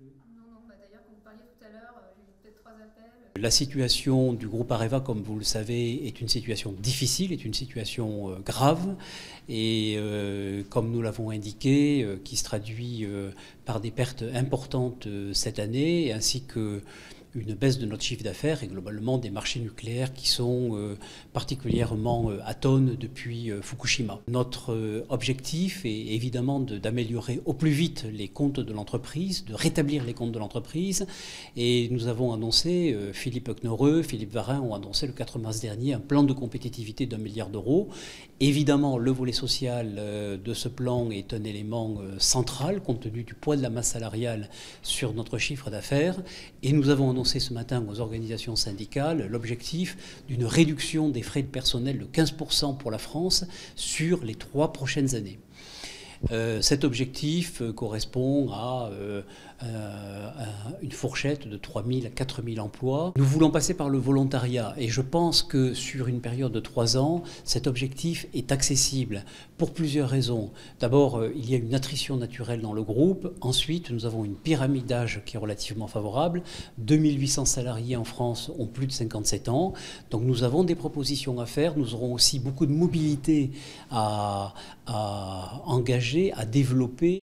D'ailleurs, quand vous parliez tout à l'heure, j'ai eu peut-être 3 appels. La situation du groupe Areva, comme vous le savez, est une situation difficile, est une situation grave et comme nous l'avons indiqué, qui se traduit par des pertes importantes cette année, ainsi que une baisse de notre chiffre d'affaires et globalement des marchés nucléaires qui sont particulièrement atones depuis Fukushima. Notre objectif est évidemment d'améliorer au plus vite les comptes de l'entreprise, de rétablir les comptes de l'entreprise, et nous avons annoncé, Philippe Knorreux, Philippe Varin ont annoncé le 4 mars dernier un plan de compétitivité d'1 milliard d'euros. Évidemment, le volet social de ce plan est un élément central compte tenu du poids de la masse salariale sur notre chiffre d'affaires, et nous avons annoncé ce matin aux organisations syndicales l'objectif d'une réduction des frais de personnel de 15% pour la France sur les 3 prochaines années. Cet objectif correspond à une fourchette de 3 000 à 4 000 emplois. Nous voulons passer par le volontariat et je pense que sur une période de 3 ans, cet objectif est accessible pour plusieurs raisons. D'abord, il y a une attrition naturelle dans le groupe. Ensuite, nous avons une pyramide d'âge qui est relativement favorable. 2800 salariés en France ont plus de 57 ans. Donc nous avons des propositions à faire. Nous aurons aussi beaucoup de mobilité à engager, à développer.